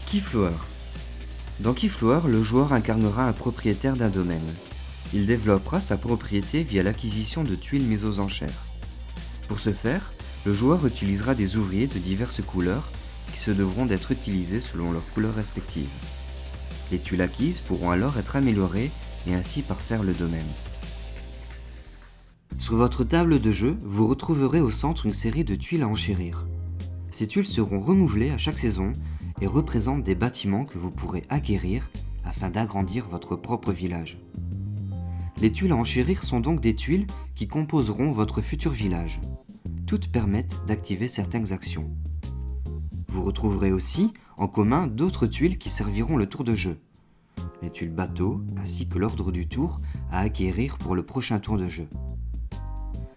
Keyflower. Dans Keyflower, le joueur incarnera un propriétaire d'un domaine. Il développera sa propriété via l'acquisition de tuiles mises aux enchères. Pour ce faire, le joueur utilisera des ouvriers de diverses couleurs qui se devront d'être utilisés selon leurs couleurs respectives. Les tuiles acquises pourront alors être améliorées et ainsi parfaire le domaine. Sur votre table de jeu, vous retrouverez au centre une série de tuiles à enchérir. Ces tuiles seront renouvelées à chaque saison et représentent des bâtiments que vous pourrez acquérir afin d'agrandir votre propre village. Les tuiles à enchérir sont donc des tuiles qui composeront votre futur village. Toutes permettent d'activer certaines actions. Vous retrouverez aussi en commun d'autres tuiles qui serviront le tour de jeu. Les tuiles bateau ainsi que l'ordre du tour à acquérir pour le prochain tour de jeu.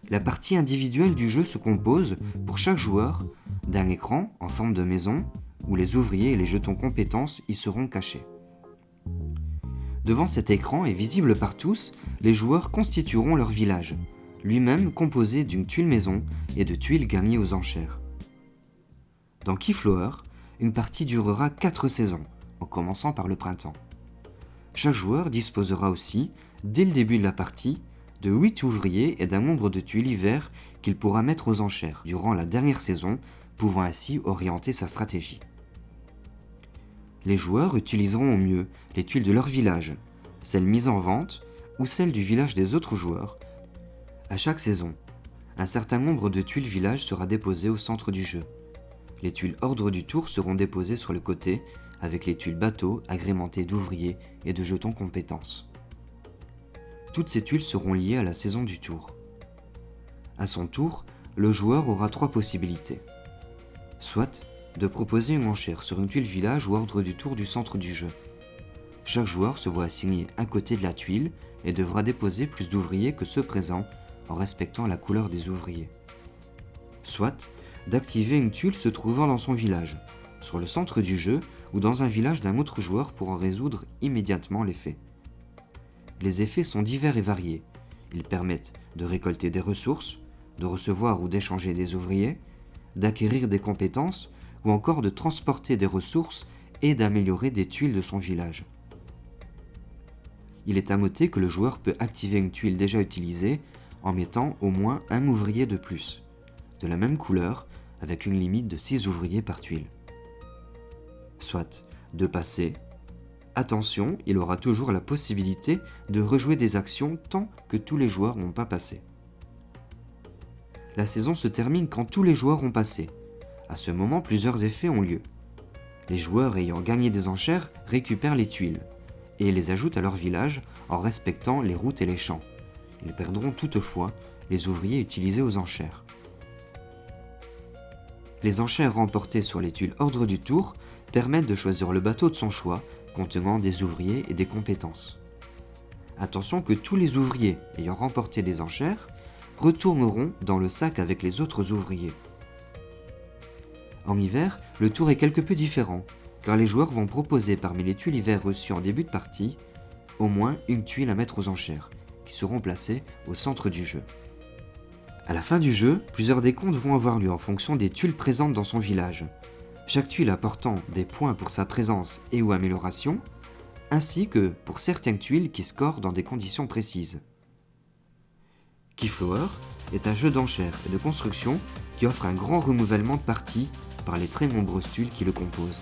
La partie individuelle du jeu se compose, pour chaque joueur, d'un écran en forme de maison où les ouvriers et les jetons compétences y seront cachés. Devant cet écran et visible par tous, les joueurs constitueront leur village, lui-même composé d'une tuile maison et de tuiles gagnées aux enchères. Dans Keyflower, une partie durera 4 saisons, en commençant par le printemps. Chaque joueur disposera aussi, dès le début de la partie, de 8 ouvriers et d'un nombre de tuiles hiver qu'il pourra mettre aux enchères durant la dernière saison, pouvant ainsi orienter sa stratégie. Les joueurs utiliseront au mieux les tuiles de leur village, celles mises en vente ou celles du village des autres joueurs. À chaque saison, un certain nombre de tuiles village sera déposé au centre du jeu. Les tuiles ordre du tour seront déposées sur le côté avec les tuiles bateau agrémentées d'ouvriers et de jetons compétences. Toutes ces tuiles seront liées à la saison du tour. À son tour, le joueur aura 3 possibilités. Soit de proposer une enchère sur une tuile village ou ordre du tour du centre du jeu. Chaque joueur se voit assigner un côté de la tuile et devra déposer plus d'ouvriers que ceux présents en respectant la couleur des ouvriers. Soit d'activer une tuile se trouvant dans son village, sur le centre du jeu ou dans un village d'un autre joueur pour en résoudre immédiatement l'effet. Les effets sont divers et variés. Ils permettent de récolter des ressources, de recevoir ou d'échanger des ouvriers, d'acquérir des compétences ou encore de transporter des ressources et d'améliorer des tuiles de son village. Il est à noter que le joueur peut activer une tuile déjà utilisée en mettant au moins un ouvrier de plus, de la même couleur, avec une limite de 6 ouvriers par tuile. Soit de passer. Attention, il aura toujours la possibilité de rejouer des actions tant que tous les joueurs n'ont pas passé. La saison se termine quand tous les joueurs ont passé. À ce moment, plusieurs effets ont lieu. Les joueurs ayant gagné des enchères récupèrent les tuiles et les ajoutent à leur village en respectant les routes et les champs. Ils perdront toutefois les ouvriers utilisés aux enchères. Les enchères remportées sur les tuiles ordre du tour permettent de choisir le bateau de son choix contenant des ouvriers et des compétences. Attention que tous les ouvriers ayant remporté des enchères retourneront dans le sac avec les autres ouvriers. En hiver, le tour est quelque peu différent, car les joueurs vont proposer parmi les tuiles hiver reçues en début de partie, au moins une tuile à mettre aux enchères, qui seront placées au centre du jeu. À la fin du jeu, plusieurs décomptes vont avoir lieu en fonction des tuiles présentes dans son village, chaque tuile apportant des points pour sa présence et ou amélioration, ainsi que pour certaines tuiles qui scorent dans des conditions précises. Keyflower est un jeu d'enchères et de construction qui offre un grand renouvellement de parties par les très nombreuses tuiles qui le composent.